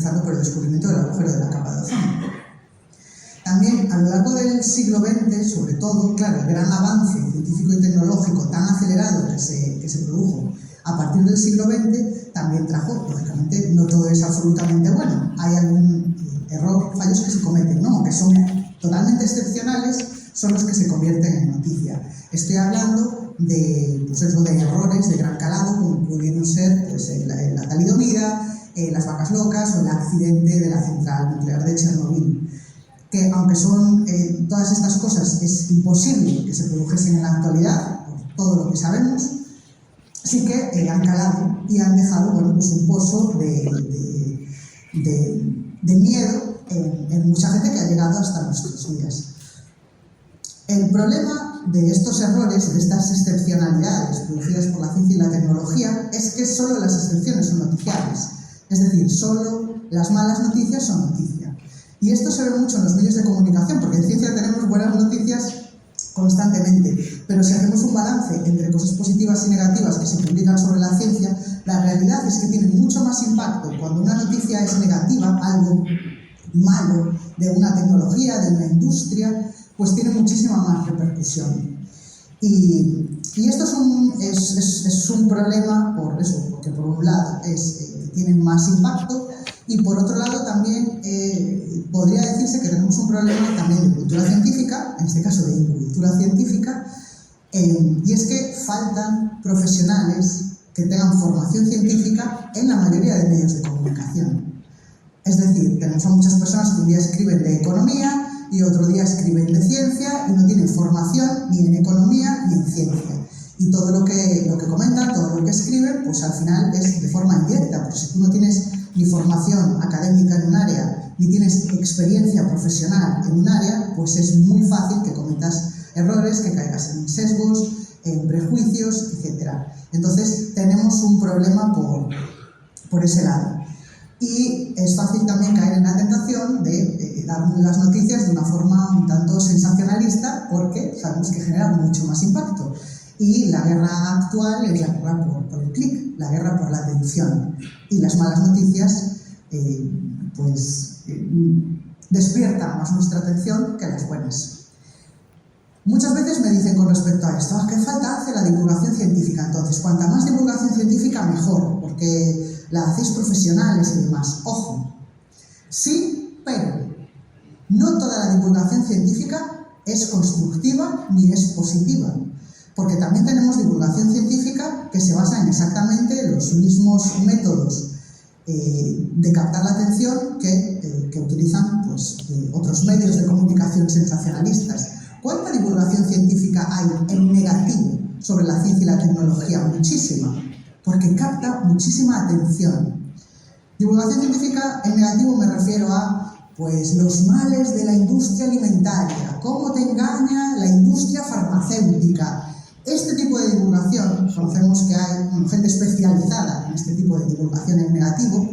empezando por el descubrimiento del agujero de la capa de ozono. También, a lo largo del siglo XX, sobre todo, claro, el gran avance científico y tecnológico tan acelerado que se produjo a partir del siglo XX, también trajo, lógicamente, no todo es absolutamente bueno. Hay algún error, fallos que se cometen, ¿no? Que son totalmente excepcionales, son los que se convierten en noticia. Estoy hablando de, pues eso, de errores de gran calado, como pudieron ser pues, la talidomida, las vacas locas o el accidente de la central nuclear de Chernobyl. Que aunque son todas estas cosas, es imposible que se produjesen en la actualidad, por todo lo que sabemos, sí que han calado y han dejado, bueno, pues un pozo de miedo en mucha gente que ha llegado hasta nuestros días. El problema de estos errores, de estas excepcionalidades producidas por la ciencia y la tecnología, es que solo las excepciones son noticiables. Es decir, solo las malas noticias son noticia. Y esto se ve mucho en los medios de comunicación, porque en ciencia tenemos buenas noticias constantemente, pero si hacemos un balance entre cosas positivas y negativas que se publican sobre la ciencia, la realidad es que tiene mucho más impacto cuando una noticia es negativa, algo malo de una tecnología, de una industria, pues tiene muchísima más repercusión. Y esto es un problema por eso, porque por un lado tienen más impacto y por otro lado también podría decirse que tenemos un problema también de cultura científica, en este caso de incultura científica, y es que faltan profesionales que tengan formación científica en la mayoría de medios de comunicación. Es decir, tenemos a muchas personas que un día escriben de economía y otro día escriben de ciencia y no tienen formación ni en economía ni en ciencia. Y todo lo que comentan, todo lo que escriben, pues al final es de forma indirecta, porque si tú no tienes ni formación académica en un área, ni tienes experiencia profesional en un área, pues es muy fácil que cometas errores, que caigas en sesgos, en prejuicios, etc. Entonces tenemos un problema por ese lado. Y es fácil también caer en la tentación de dar las noticias de una forma un tanto sensacionalista, porque sabemos que genera mucho más impacto. Y la guerra actual es la guerra por el clic, la guerra por la atención. Y las malas noticias despiertan más nuestra atención que las buenas. Muchas veces me dicen con respecto a esto, ¿qué falta hace la divulgación científica? Entonces, cuanta más divulgación científica, mejor, porque la hacéis profesionales y demás. Ojo, sí, pero no toda la divulgación científica es constructiva ni es positiva. Porque también tenemos divulgación científica que se basa en exactamente los mismos métodos de captar la atención que utilizan pues, otros medios de comunicación sensacionalistas. ¿Cuánta divulgación científica hay en negativo sobre la ciencia y la tecnología? Muchísima, porque capta muchísima atención. Divulgación científica en negativo me refiero a pues, los males de la industria alimentaria, cómo te engaña la industria farmacéutica. Este tipo de divulgación, conocemos que hay gente especializada en este tipo de divulgación en negativo,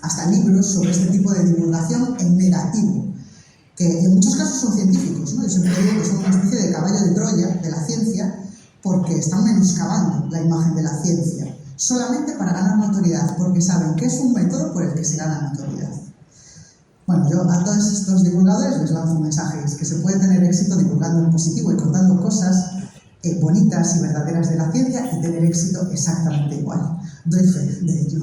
hasta libros sobre este tipo de divulgación en negativo, que en muchos casos son científicos, ¿no? Yo siempre digo que son una especie de caballo de Troya de la ciencia, porque están menoscabando la imagen de la ciencia, solamente para ganar notoriedad, porque saben que es un método por el que se gana notoriedad. Bueno, yo a todos estos divulgadores les lanzo mensajes que se puede tener éxito divulgando en positivo y contando cosas bonitas y verdaderas de la ciencia y tener éxito exactamente igual. Doy fe de ello.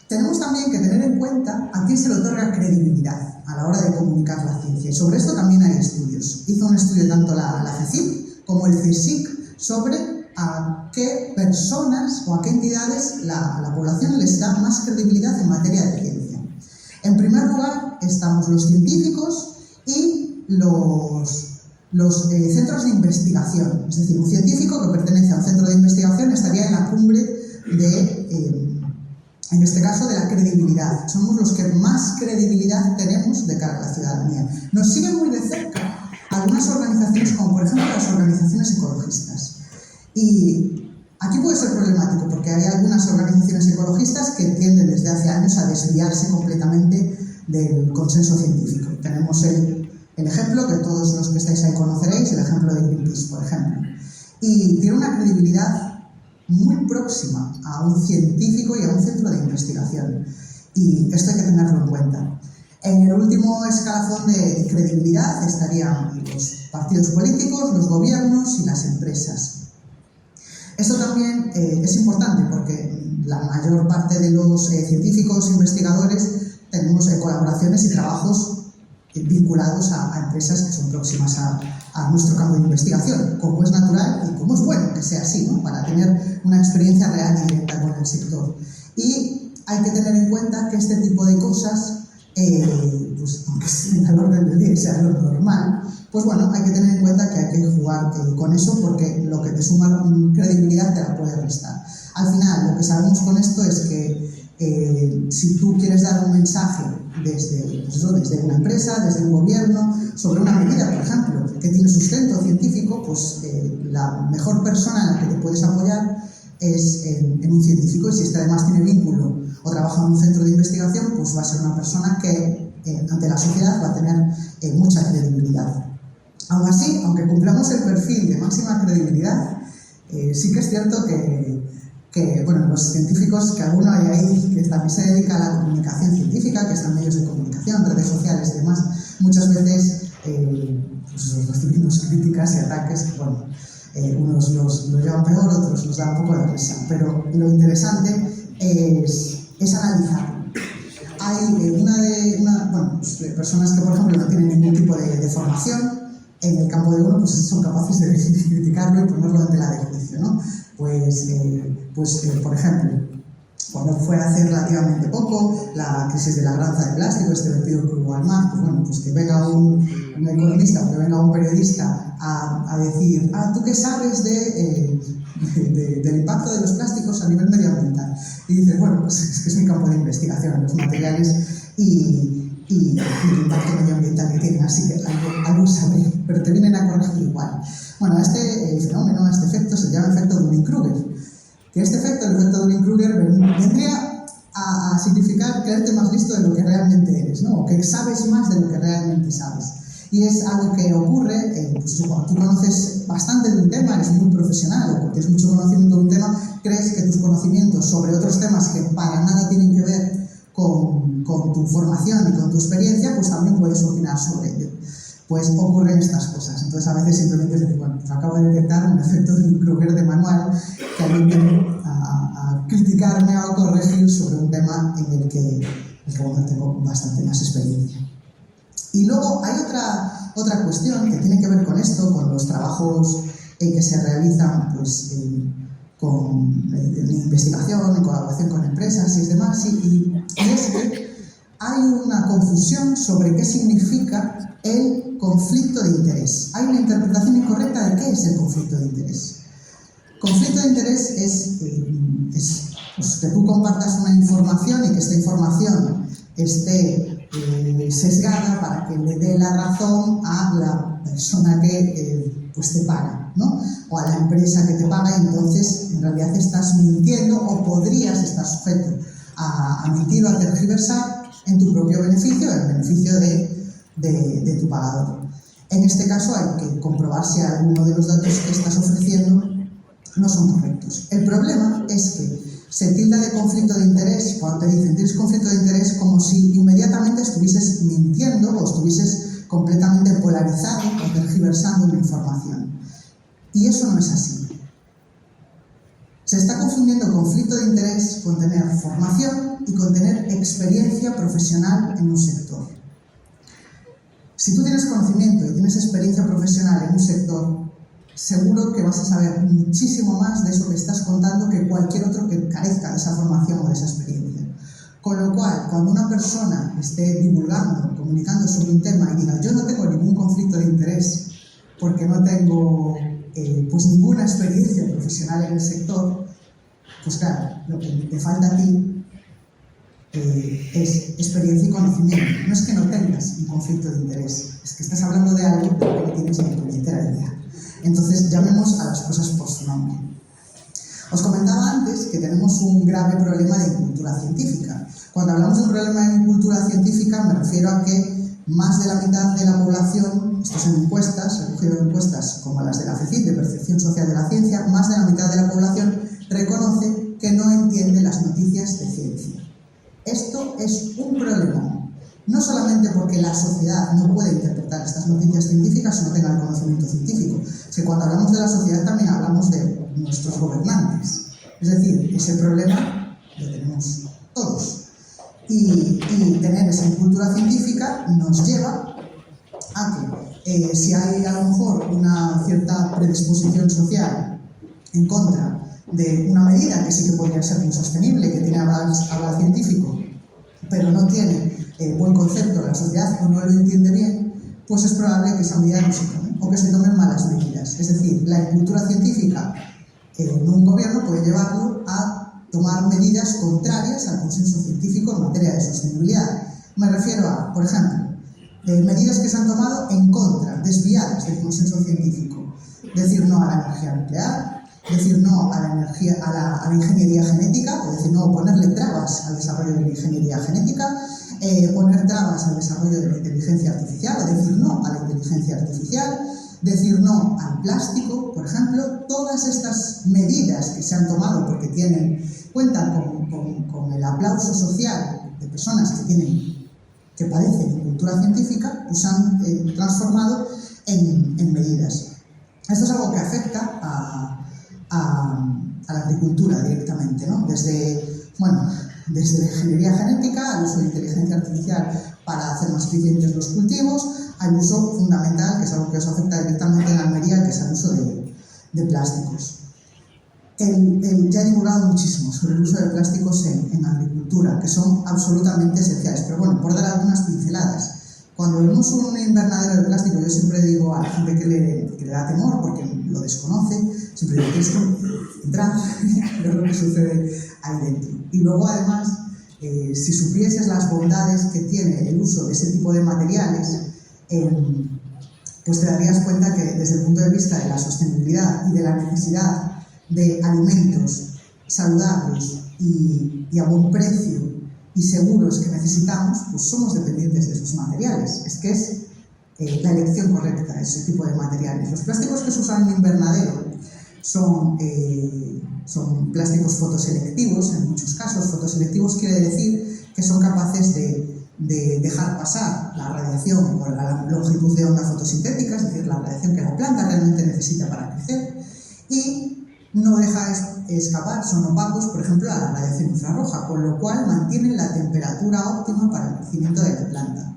Tenemos también que tener en cuenta a quién se le otorga credibilidad a la hora de comunicar la ciencia. Y sobre esto también hay estudios. Hizo un estudio tanto la CSIC como el CSIC sobre a qué personas o a qué entidades la población les da más credibilidad en materia de ciencia. En primer lugar estamos los científicos y los centros de investigación. Es decir, un científico que pertenece a un centro de investigación estaría en la cumbre en este caso, de la credibilidad. Somos los que más credibilidad tenemos de cara a la ciudadanía. Nos siguen muy de cerca algunas organizaciones, como por ejemplo las organizaciones ecologistas. Y aquí puede ser problemático, porque hay algunas organizaciones ecologistas que tienden desde hace años a desviarse completamente del consenso científico. Tenemos el ejemplo que todos los que estáis ahí conoceréis, el ejemplo de Greenpeace, por ejemplo. Y tiene una credibilidad muy próxima a un científico y a un centro de investigación. Y esto hay que tenerlo en cuenta. En el último escalafón de credibilidad estarían los partidos políticos, los gobiernos y las empresas. Esto también es importante porque la mayor parte de los científicos e investigadores tenemos colaboraciones y trabajos vinculados a empresas que son próximas a nuestro campo de investigación, como es natural y como es bueno que sea así, ¿no? Para tener una experiencia real y directa con el sector. Y hay que tener en cuenta que este tipo de cosas, pues, aunque sea al orden del día y sea lo normal, pues bueno, hay que tener en cuenta que hay que jugar con eso, porque lo que te suma credibilidad te la puede restar. Al final, lo que sabemos con esto es que si tú quieres dar un mensaje desde una empresa, desde un gobierno, sobre una medida, por ejemplo, que tiene sustento científico, pues la mejor persona en la que te puedes apoyar es en un científico, y si este además tiene vínculo o trabaja en un centro de investigación, pues va a ser una persona que ante la sociedad va a tener mucha credibilidad. Aún así, aunque cumplamos el perfil de máxima credibilidad, sí que es cierto que bueno, los científicos, que alguno hay ahí que también se dedica a la comunicación científica, que están en medios de comunicación, redes sociales y demás, muchas veces pues recibimos críticas y ataques que, bueno, unos los llevan peor, otros nos dan un poco de risa, pero lo interesante es analizarlo. Hay personas que, por ejemplo, no tienen ningún tipo de formación en el campo de uno, pues son capaces de criticarlo y ponerlo en tela de juicio, ¿no? Por ejemplo, cuando fue hace relativamente poco la crisis de la granza de plástico, este vertido que hubo al mar, pues bueno, pues que venga un economista o que venga un periodista a decir, ¿tú qué sabes del impacto de los plásticos a nivel medioambiental? Y dices, bueno, pues es que es mi campo de investigación, los materiales y el impacto medioambiental que tienen, así que algo sabré, pero te vienen a corregir igual. Bueno, este fenómeno, este efecto se llama efecto Dunning-Kruger, que este efecto, el efecto Dunning-Kruger, vendría a significar creerte más listo de lo que realmente eres, ¿no? O que sabes más de lo que realmente sabes. Y es algo que ocurre, pues cuando tú conoces bastante de un tema, eres muy profesional o tienes mucho conocimiento de un tema, crees que tus conocimientos sobre otros temas que para nada tienen que ver con tu formación y con tu experiencia, pues también puedes opinar sobre ello. Pues ocurren estas cosas. Entonces a veces simplemente es decir, bueno, pues acabo de detectar un efecto de Kruger de manual que alguien viene a criticarme o a corregir sobre un tema en el que bueno, tengo bastante más experiencia. Y luego hay otra cuestión que tiene que ver con esto, con los trabajos que se realizan pues, en investigación, en colaboración con empresas y demás, y es que hay una confusión sobre qué significa el conflicto de interés. Hay una interpretación incorrecta de qué es el conflicto de interés. Conflicto de interés es pues, que tú compartas una información y que esta información esté sesgada para que le dé la razón a la persona que pues te paga, ¿no? O a la empresa que te paga, y entonces en realidad estás mintiendo o podrías estar sujeto a mentir o a tergiversar en tu propio beneficio, en el beneficio de tu pagador. En este caso hay que comprobar si alguno de los datos que estás ofreciendo no son correctos. El problema es que se tilda de conflicto de interés cuando te dicen tienes conflicto de interés como si inmediatamente estuvieses mintiendo o estuvieses completamente polarizado o tergiversando una información. Y eso no es así. Se está confundiendo conflicto de interés con tener formación y con tener experiencia profesional en un sector. Si tú tienes conocimiento y tienes experiencia profesional en un sector, seguro que vas a saber muchísimo más de eso que estás contando que cualquier otro que carezca de esa formación o de esa experiencia. Con lo cual, cuando una persona esté divulgando, comunicando sobre un tema y diga yo no tengo ningún conflicto de interés porque no tengo pues ninguna experiencia profesional en el sector, pues claro, lo que te falta a ti es experiencia y conocimiento. No es que no tengas un conflicto de interés, es que estás hablando de algo de lo que no tienes ni puñetera idea. Entonces, llamemos a las cosas por su nombre. Os comentaba antes que tenemos un grave problema de incultura científica. Cuando hablamos de un problema de incultura científica, me refiero a que más de la mitad de la población, esto son encuestas, recogido encuestas como las de la FECIT, de Percepción Social de la Ciencia, más de la mitad de la población reconoce es un problema, no solamente porque la sociedad no puede interpretar estas noticias científicas si no tenga el conocimiento científico, es que cuando hablamos de la sociedad también hablamos de nuestros gobernantes. Es decir, ese problema lo tenemos todos. Y tener esa cultura científica nos lleva a que si hay a lo mejor una cierta predisposición social en contra de una medida que sí que podría ser muy sostenible, que tiene aval científico, pero no tiene buen concepto en la sociedad o no lo entiende bien, pues es probable que esa medida no se tome o que se tomen malas medidas. Es decir, la incultura científica en un gobierno puede llevarlo a tomar medidas contrarias al consenso científico en materia de sostenibilidad. Me refiero a, por ejemplo, medidas que se han tomado en contra, desviadas del consenso científico. Decir no a la energía nuclear, decir no a la ingeniería genética, es decir, no ponerle trabas al desarrollo de la ingeniería genética, poner trabas al desarrollo de la inteligencia artificial, o decir no a la inteligencia artificial, decir no al plástico, por ejemplo. Todas estas medidas que se han tomado porque cuentan con el aplauso social de personas que padecen de cultura científica, pues se han transformado en medidas. Esto es algo que afecta a la agricultura directamente, ¿no? Desde la ingeniería genética al uso de inteligencia artificial para hacer más eficientes los cultivos, al uso fundamental, que es algo que os afecta directamente en Almería, que es el uso de plásticos. Ya he divulgado muchísimo sobre el uso de plásticos en agricultura, que son absolutamente esenciales, pero bueno, por dar algunas pinceladas. Cuando vemos un invernadero de plástico, yo siempre digo a la gente que le da temor, porque lo desconoce, siempre digo que esto entra, pero lo que sucede ahí dentro. Y luego, además, si supieses las bondades que tiene el uso de ese tipo de materiales, pues te darías cuenta que desde el punto de vista de la sostenibilidad y de la necesidad de alimentos saludables y a buen precio y seguros que necesitamos, pues somos dependientes de esos materiales. Es que es la elección correcta, ese tipo de materiales. Los plásticos que se usan en invernadero son plásticos fotoselectivos, en muchos casos. Fotoselectivos quiere decir que son capaces de dejar pasar la radiación con la longitud de onda fotosintética, es decir, la radiación que la planta realmente necesita para crecer, y no deja escapar, son opacos, por ejemplo, a la radiación infrarroja, con lo cual mantienen la temperatura óptima para el crecimiento de la planta.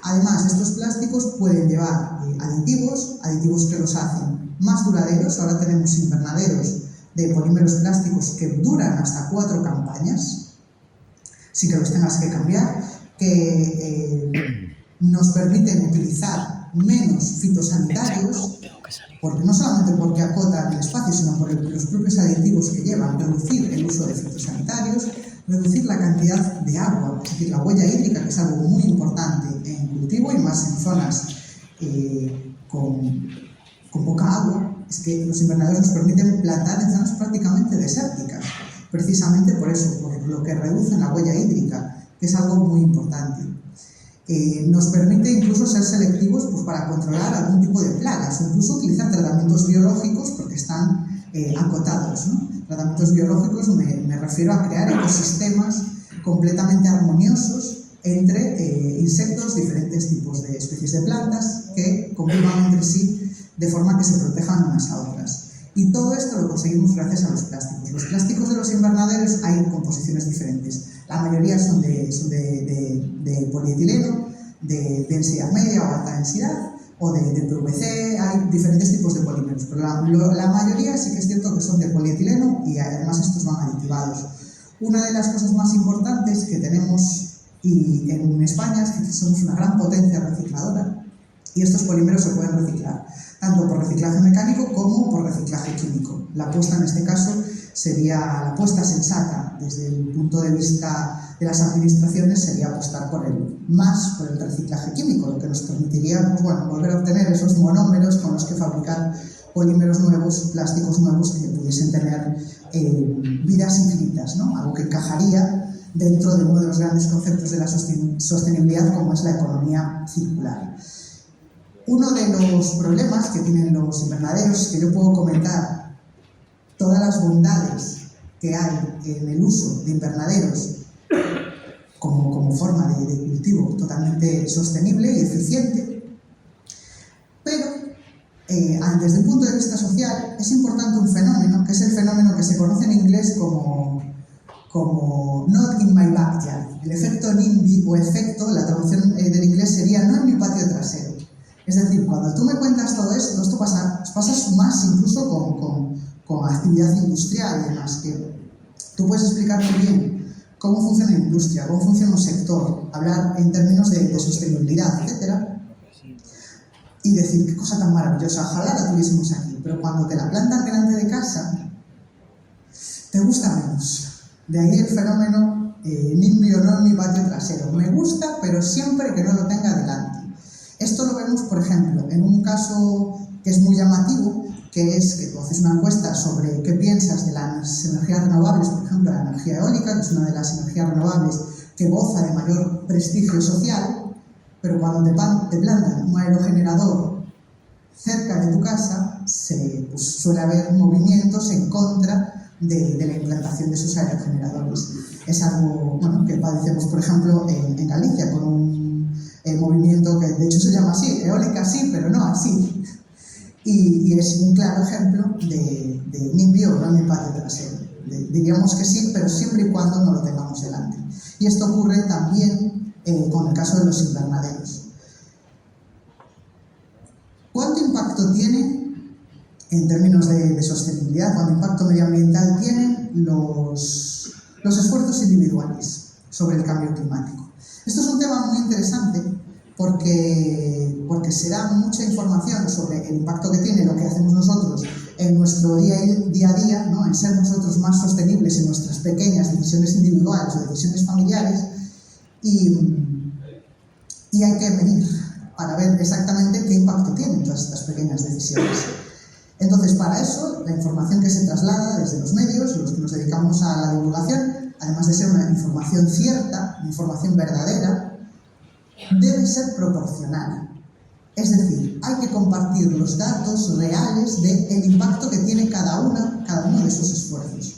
Además, estos plásticos pueden llevar aditivos que los hacen más duraderos. Ahora tenemos invernaderos de polímeros plásticos que duran hasta 4 campañas, sin que los tengas que cambiar, que nos permiten utilizar menos fitosanitarios, porque no solamente porque acotan el espacio, sino por los propios aditivos que llevan, reducir el uso de fitosanitarios, reducir la cantidad de agua, es decir, la huella hídrica, que es algo muy importante en cultivo y más en zonas con poca agua. Es que los invernaderos nos permiten plantar en zonas prácticamente desérticas, precisamente por eso, por lo que reducen la huella hídrica, que es algo muy importante. Nos permite incluso ser selectivos, pues, para controlar algún tipo de plagas, o incluso utilizar tratamientos biológicos porque están acotados, ¿no? Tratamientos biológicos me refiero a crear ecosistemas completamente armoniosos entre insectos, diferentes tipos de especies de plantas que convivan entre sí de forma que se protejan unas a otras. Y todo esto lo conseguimos gracias a los plásticos. Los plásticos de los invernaderos hay composiciones diferentes. La mayoría son de polietileno, de densidad media o alta densidad, o de PVC. Hay diferentes tipos de polímeros, pero la mayoría sí que es cierto que son de polietileno y además estos van aditivados. Una de las cosas más importantes que tenemos en España es que somos una gran potencia recicladora y estos polímeros se pueden reciclar, tanto por reciclaje mecánico como por reciclaje químico. La apuesta en este caso sería, la apuesta sensata desde el punto de vista de las administraciones sería apostar por el reciclaje químico, lo que nos permitiría, pues bueno, volver a obtener esos monómeros con los que fabricar polímeros nuevos, plásticos nuevos que pudiesen tener vidas infinitas, ¿no? Algo que encajaría dentro de uno de los grandes conceptos de la sostenibilidad, como es la economía circular. Uno de los problemas que tienen los invernaderos, que yo puedo comentar todas las bondades que hay en el uso de invernaderos como forma de cultivo totalmente sostenible y eficiente. Pero desde el punto de vista social es importante un fenómeno, que es el fenómeno que se conoce en inglés como not in my backyard. El efecto NIMBY o efecto, la traducción del inglés sería no en mi patio trasero. Es decir, cuando tú me cuentas todo esto pasa más incluso con actividad industrial y demás, que tú puedes explicar muy bien cómo funciona la industria, cómo funciona un sector, hablar en términos de sostenibilidad, etcétera, y decir qué cosa tan maravillosa, ojalá la tuviésemos aquí, pero cuando te la plantan delante de casa, te gusta menos. De ahí el fenómeno NIMBY o no en mi patio trasero. Me gusta, pero siempre que no lo tenga delante. Esto lo vemos, por ejemplo, en un caso que es muy llamativo, que es que tú haces una encuesta sobre qué piensas de las energías renovables, por ejemplo, la energía eólica, que es una de las energías renovables que goza de mayor prestigio social, pero cuando te plantan un aerogenerador cerca de tu casa, suele haber movimientos en contra de la implantación de esos aerogeneradores. Es algo que padecemos, por ejemplo, en Galicia, con un movimiento que de hecho se llama así, eólica sí, pero no así. Y es un claro ejemplo de NIMBY o no en mi patio trasero. Diríamos que sí, pero siempre y cuando no lo tengamos delante. Y esto ocurre también con el caso de los invernaderos. ¿Cuánto impacto tiene, en términos de sostenibilidad, cuánto impacto medioambiental tienen los esfuerzos individuales sobre el cambio climático? Esto es un tema muy interesante porque se da mucha información sobre el impacto que tiene lo que hacemos nosotros en nuestro día a día, ¿no? En ser nosotros más sostenibles en nuestras pequeñas decisiones individuales o decisiones familiares, y hay que medir para ver exactamente qué impacto tienen todas estas pequeñas decisiones. Entonces, para eso, la información que se traslada desde los medios, los que nos dedicamos a la divulgación, además de ser una información cierta, una información verdadera, debe ser proporcional. Es decir, hay que compartir los datos reales del impacto que tiene cada uno de esos esfuerzos.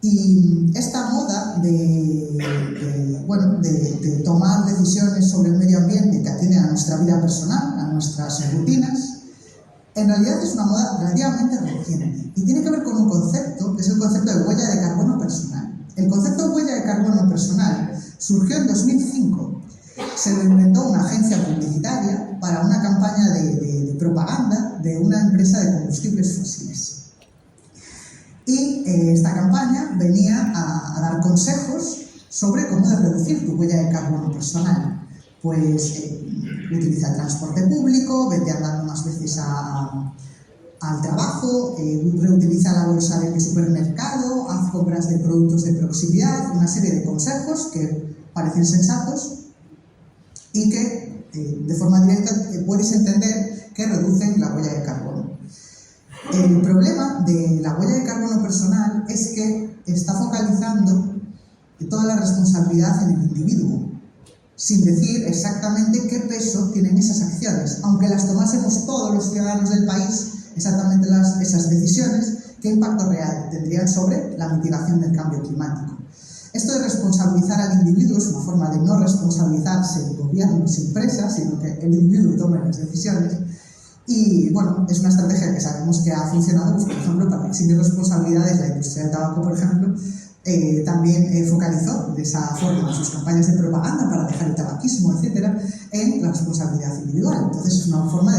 Y esta moda de tomar decisiones sobre el medio ambiente que atienden a nuestra vida personal, a nuestras rutinas, en realidad es una moda relativamente reciente y tiene que ver con un concepto, que es el concepto de huella de carbono personal. El concepto de huella de carbono personal surgió en 2005. Se lo inventó una agencia publicitaria para una campaña de propaganda de una empresa de combustibles fósiles. Y esta campaña venía a dar consejos sobre cómo reducir tu huella de carbono personal. Pues utiliza el transporte público, vete andando más veces al trabajo, reutiliza la bolsa del supermercado, haz compras de productos de proximidad, una serie de consejos que parecen sensatos y que de forma directa puedes entender que reducen la huella de carbono. El problema de la huella de carbono personal es que está focalizando toda la responsabilidad en el individuo, sin decir exactamente qué peso tienen esas acciones, aunque las tomásemos todos los ciudadanos del país, exactamente esas decisiones, qué impacto real tendrían sobre la mitigación del cambio climático. Esto de responsabilizar al individuo es una forma de no responsabilizarse el gobierno sin empresas, sino que el individuo tome las decisiones. Y bueno, es una estrategia que sabemos que ha funcionado, pues, por ejemplo, para eximir responsabilidades. La industria del tabaco, por ejemplo, también focalizó de esa forma sus campañas de propaganda para dejar el tabaquismo, etcétera, en la responsabilidad individual. Entonces es una forma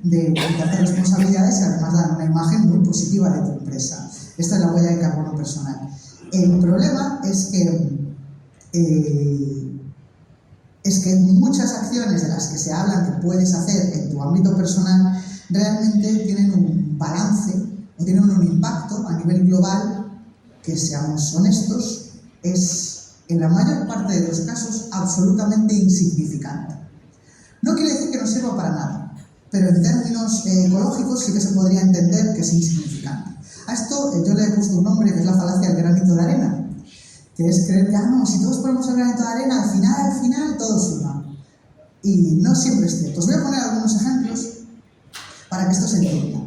de quitarte responsabilidades y además dar una imagen muy positiva de tu empresa. Esto es la huella de carbono personal. El problema es que muchas acciones de las que se hablan que puedes hacer en tu ámbito personal realmente tienen un balance o tienen un impacto a nivel global que, seamos honestos, es en la mayor parte de los casos absolutamente insignificante. No quiere decir que no sirva para nada, pero en términos ecológicos sí que se podría entender que es insignificante. A esto yo le he puesto un nombre que es la falacia del granito de arena, que es creer que si todos ponemos el granito de arena, al final todo suma. Y no siempre es cierto. Os voy a poner algunos ejemplos para que esto se entienda.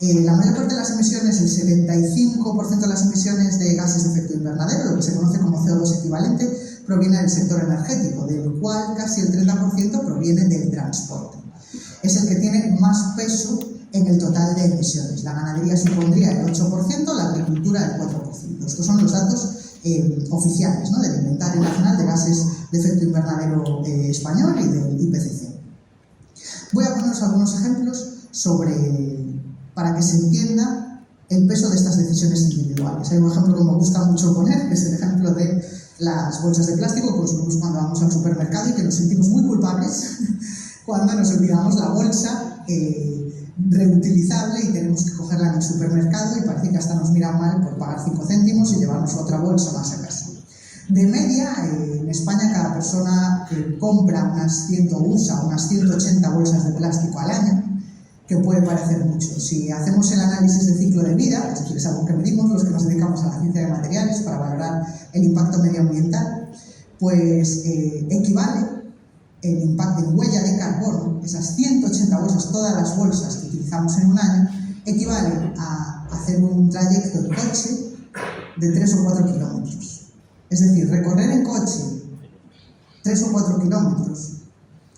La mayor parte de las emisiones, el 75% de las emisiones de gases de efecto invernadero, lo que se conoce como CO2 equivalente, proviene del sector energético, del cual casi el 30% proviene del transporte. Es el que tiene más peso en el total de emisiones. La ganadería supondría el 8%, la agricultura el 4%. Estos son los datos oficiales, ¿no?, del Inventario Nacional de Gases de Efecto Invernadero español y del IPCC. Voy a poneros algunos ejemplos para que se entienda el peso de estas decisiones individuales. Hay un ejemplo que me gusta mucho poner, que es el ejemplo de las bolsas de plástico que consumimos cuando vamos al supermercado y que nos sentimos muy culpables cuando nos olvidamos la bolsa reutilizable y tenemos que cogerla en el supermercado y parece que hasta nos miran mal por pagar 5 céntimos y llevarnos otra bolsa más a casa. De media, en España cada persona compra usa unas 180 bolsas de plástico al año, que puede parecer mucho. Si hacemos el análisis de ciclo de vida, es decir, es algo que medimos los que nos dedicamos a la ciencia de materiales para valorar el impacto medioambiental, pues equivale el impacto en huella de carbono, esas 180 bolsas, todas las bolsas que utilizamos en un año, equivalen a hacer un trayecto en coche de 3 o 4 kilómetros. Es decir, recorrer en coche 3 o 4 kilómetros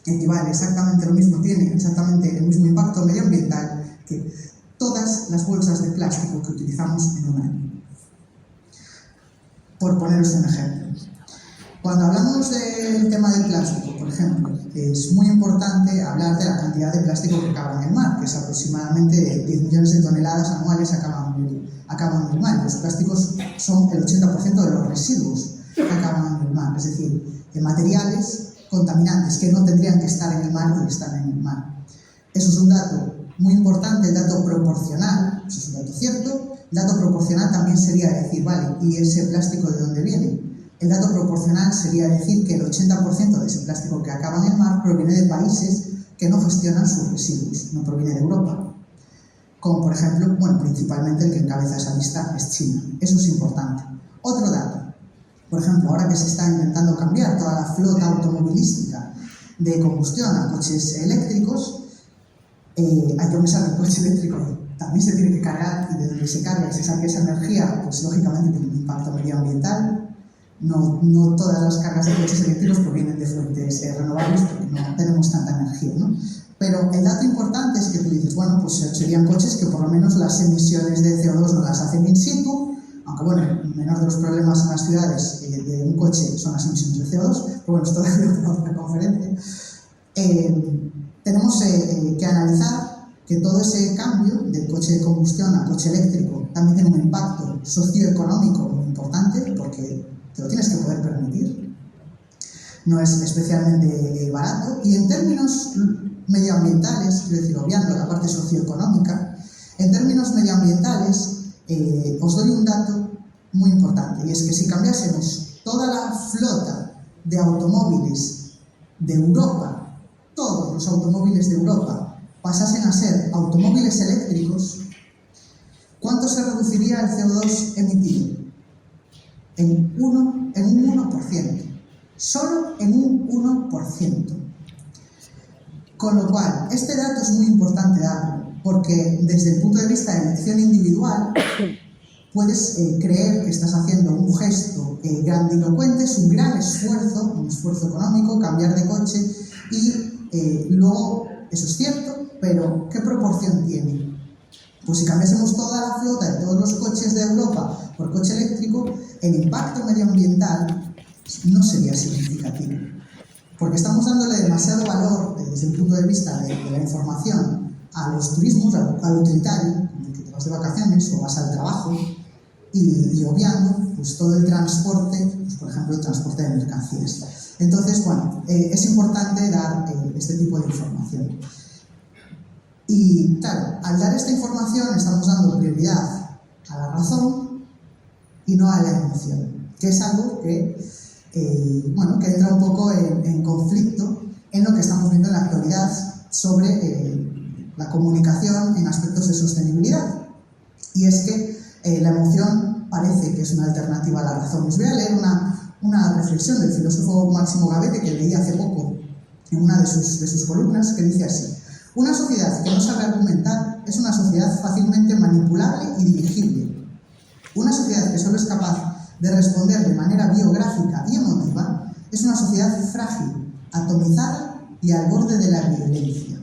equivale exactamente lo mismo, tiene exactamente el mismo impacto medioambiental que todas las bolsas de plástico que utilizamos en un año. Por poneros un ejemplo. Cuando hablamos del tema del plástico, por ejemplo, es muy importante hablar de la cantidad de plástico que acaba en el mar, que es aproximadamente 10 millones de toneladas anuales acaban en el mar. Los plásticos son el 80% de los residuos que acaban en el mar, es decir, de materiales contaminantes que no tendrían que estar en el mar y están en el mar. Eso es un dato muy importante, el dato proporcional, eso es un dato cierto. El dato proporcional también sería decir, vale, ¿y ese plástico de dónde viene? El dato proporcional sería decir que el 80% de ese plástico que acaba en el mar proviene de países que no gestionan sus residuos, no proviene de Europa. Como por ejemplo, principalmente el que encabeza esa lista es China. Eso es importante. Otro dato. Por ejemplo, ahora que se está intentando cambiar toda la flota automovilística de combustión a coches eléctricos, hay que pensar que el coche eléctrico también se tiene que cargar y de donde se carga y se saque esa energía, pues lógicamente tiene un impacto medioambiental. No todas las cargas de coches eléctricos provienen de fuentes renovables porque no tenemos tanta energía, ¿no? Pero el dato importante es que tú dices, pues serían coches que por lo menos las emisiones de CO2 no las hacen in situ, aunque el menor de los problemas en las ciudades de un coche son las emisiones de CO2, pero esto es para otra conferencia. Tenemos que analizar que todo ese cambio del coche de combustión a coche eléctrico también tiene un impacto socioeconómico muy importante porque te lo tienes que poder permitir. No es especialmente barato. Y en términos medioambientales, quiero decir, obviando la parte socioeconómica, en términos medioambientales os doy un dato muy importante, y es que si cambiásemos toda la flota de automóviles de Europa, todos los automóviles de Europa pasasen a ser automóviles eléctricos, ¿cuánto se reduciría el CO2 emitido? En un 1%. Solo en un 1%. Con lo cual, este dato es muy importante darlo, porque desde el punto de vista de elección individual, puedes creer que estás haciendo un gesto grandilocuente, es un gran esfuerzo, un esfuerzo económico, cambiar de coche, y luego, eso es cierto, pero ¿qué proporción tiene? Pues si cambiásemos toda la flota de todos los coches de Europa por coche eléctrico, el impacto medioambiental no sería significativo. Porque estamos dándole demasiado valor desde el punto de vista de la información a los turismos, al utilitario, como que te vas de vacaciones o vas al trabajo, y obviando pues, todo el transporte, pues, por ejemplo, el transporte de mercancías. Entonces, es importante dar este tipo de información. Y claro, al dar esta información estamos dando prioridad a la razón y no a la emoción, que es algo que entra un poco en conflicto en lo que estamos viendo en la actualidad sobre la comunicación en aspectos de sostenibilidad. Y es que la emoción parece que es una alternativa a la razón. Os voy a leer una reflexión del filósofo Máximo Gavete que leí hace poco en una de sus columnas, que dice así: una sociedad que no sabe argumentar es una sociedad fácilmente manipulable y dirigible. Una sociedad que solo es capaz de responder de manera biográfica y emotiva, es una sociedad frágil, atomizada y al borde de la violencia.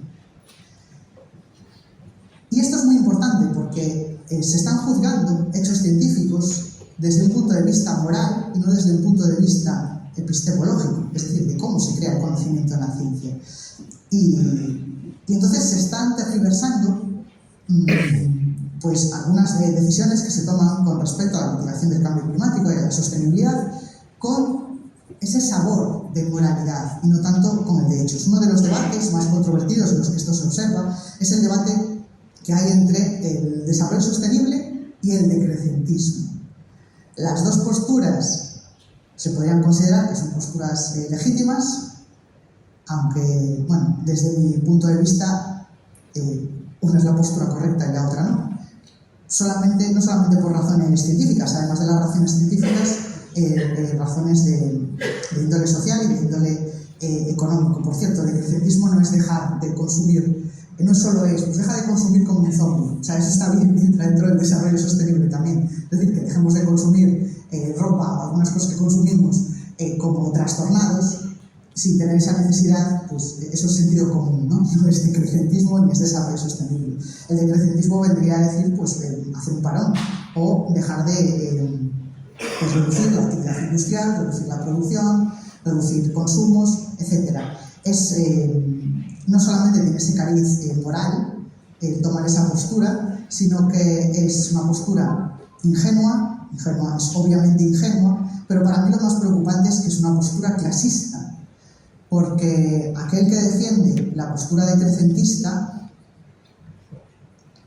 Y esto es muy importante porque se están juzgando hechos científicos desde un punto de vista moral y no desde un punto de vista epistemológico, es decir, de cómo se crea el conocimiento en la ciencia. Y entonces se están tergiversando pues algunas decisiones que se toman con respecto a la mitigación del cambio climático y a la sostenibilidad con ese sabor de moralidad y no tanto con el de hechos. Uno de los debates más controvertidos en los que esto se observa es el debate que hay entre el desarrollo sostenible y el decrecentismo. Las dos posturas se podrían considerar que son posturas legítimas, aunque, bueno, desde mi punto de vista, una es la postura correcta y la otra no. No solamente por razones científicas, además de las razones científicas, razones de índole social y de índole económico. Por cierto, el decrecentismo no es dejar de consumir, no solo es, pues deja de consumir como un zombie. O sea, eso está bien, entra dentro del desarrollo sostenible también. Es decir, que dejemos de consumir ropa o algunas cosas que consumimos como trastornados, sin tener esa necesidad, pues eso es sentido común, ¿no? No es decrecentismo ni es desarrollo sostenible. El decrecentismo vendría a decir, pues, hacer un parón o dejar de pues, reducir la actividad industrial, reducir la producción, reducir consumos, etc. No solamente tiene ese cariz moral tomar esa postura, sino que es una postura ingenua, es obviamente ingenua, pero para mí lo más preocupante es que es una postura clasista. Porque aquel que defiende la postura decrecentista,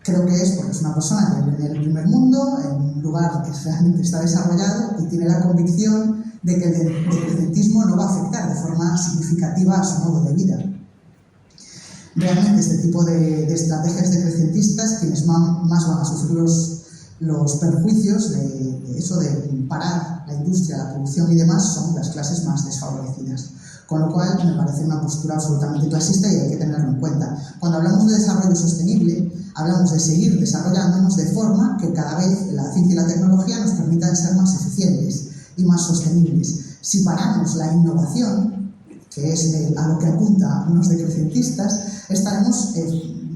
creo que es porque es una persona que vive en el primer mundo, en un lugar que realmente está desarrollado y tiene la convicción de que el decrecentismo no va a afectar de forma significativa a su modo de vida. Realmente este tipo de estrategias decrecentistas, quienes más van a sufrir los perjuicios de eso de parar la industria, la producción y demás, son las clases más desfavorecidas. Con lo cual, me parece una postura absolutamente clasista y hay que tenerlo en cuenta. Cuando hablamos de desarrollo sostenible, hablamos de seguir desarrollándonos de forma que cada vez la ciencia y la tecnología nos permitan ser más eficientes y más sostenibles. Si paramos la innovación, que es a lo que apuntan unos decrecentistas, estaremos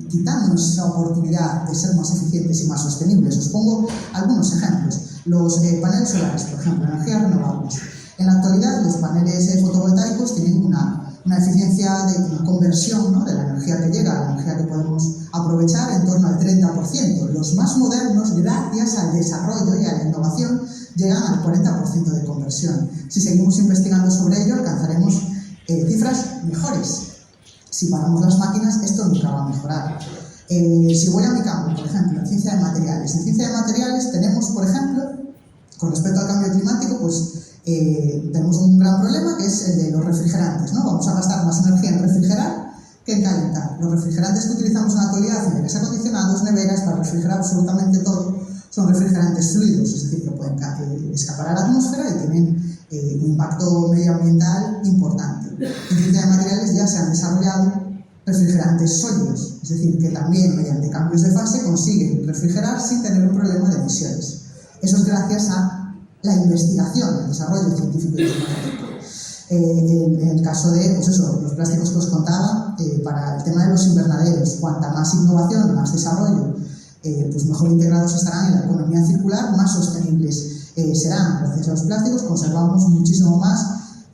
quitándonos esa oportunidad de ser más eficientes y más sostenibles. Os pongo algunos ejemplos. Los paneles solares, por ejemplo, energías renovables. En la actualidad, los paneles fotovoltaicos tienen una eficiencia de una conversión, ¿no?, de la energía que llega a la energía que podemos aprovechar en torno al 30%. Los más modernos, gracias al desarrollo y a la innovación, llegan al 40% de conversión. Si seguimos investigando sobre ello, alcanzaremos cifras mejores. Si paramos las máquinas, esto nunca va a mejorar. Si voy a mi campo, por ejemplo, en ciencia de materiales. En ciencia de materiales tenemos, por ejemplo, con respecto al cambio climático, pues tenemos un gran problema que es el de los refrigerantes, ¿no? Vamos a gastar más energía en refrigerar que en calentar. Los refrigerantes que utilizamos en la actualidad en aires acondicionados, neveras, para refrigerar absolutamente todo, son refrigerantes fluidos, es decir, que pueden escapar a la atmósfera y tienen un impacto medioambiental importante. En ciencia de materiales ya se han desarrollado refrigerantes sólidos, es decir, que también mediante cambios de fase consiguen refrigerar sin tener un problema de emisiones. Eso es gracias a la investigación, el desarrollo científico y tecnológico. En el caso de, pues eso, los plásticos que os contaba, para el tema de los invernaderos, cuanta más innovación, más desarrollo, pues mejor integrados estarán en la economía circular, más sostenibles serán. Gracias a los plásticos conservamos muchísimo más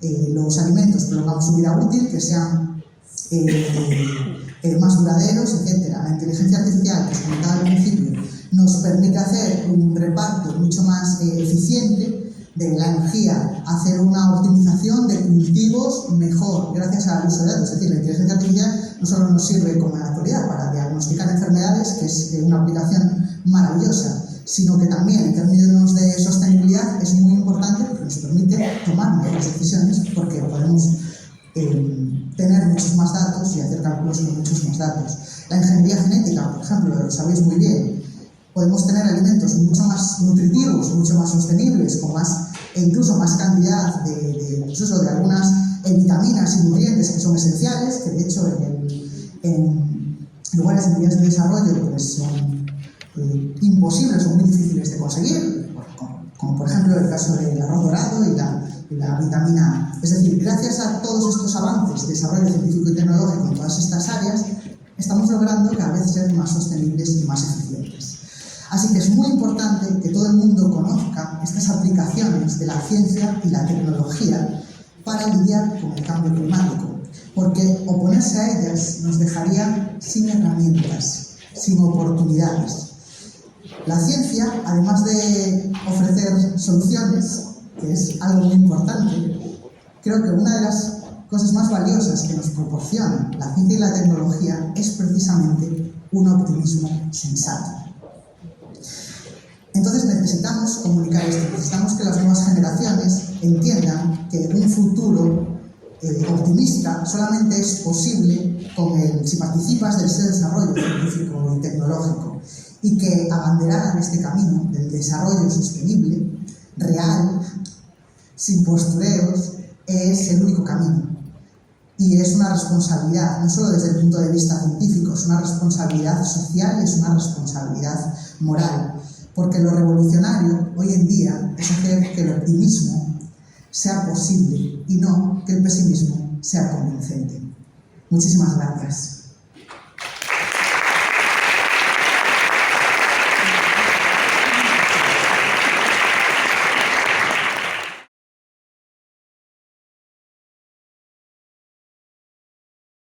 los alimentos, prolongamos su vida útil, que sean más duraderos, etc. La inteligencia artificial, que os comentaba al principio, nos permite hacer un reparto mucho más eficiente de la energía, hacer una optimización de cultivos mejor gracias al uso de datos. Es decir, la inteligencia artificial no solo nos sirve como en la actualidad para diagnosticar enfermedades, que es una aplicación maravillosa, sino que también en términos de sostenibilidad es muy importante porque nos permite tomar mejores decisiones, porque podemos tener muchos más datos y hacer cálculos con muchos más datos. La ingeniería genética, por ejemplo, lo sabéis muy bien, podemos tener alimentos mucho más nutritivos, mucho más sostenibles, con más, incluso más cantidad de algunas vitaminas y nutrientes que son esenciales, que de hecho en lugares en vías de desarrollo pues son imposibles o muy difíciles de conseguir, como por ejemplo el caso del arroz dorado y la vitamina A. Es decir, gracias a todos estos avances, desarrollo científico y tecnológico en todas estas áreas, estamos logrando cada vez ser más sostenibles y más eficientes. Así que es muy importante que todo el mundo conozca estas aplicaciones de la ciencia y la tecnología para lidiar con el cambio climático, porque oponerse a ellas nos dejaría sin herramientas, sin oportunidades. La ciencia, además de ofrecer soluciones, que es algo muy importante, creo que una de las cosas más valiosas que nos proporciona la ciencia y la tecnología es precisamente un optimismo sensato. Entonces necesitamos comunicar esto, necesitamos que las nuevas generaciones entiendan que un futuro optimista solamente es posible si participas de ese desarrollo científico y tecnológico, y que abanderar este camino del desarrollo sostenible, real, sin postureos, es el único camino. Y es una responsabilidad, no solo desde el punto de vista científico, es una responsabilidad social y es una responsabilidad moral. Porque lo revolucionario hoy en día es hacer que el optimismo sea posible y no que el pesimismo sea convincente. Muchísimas gracias.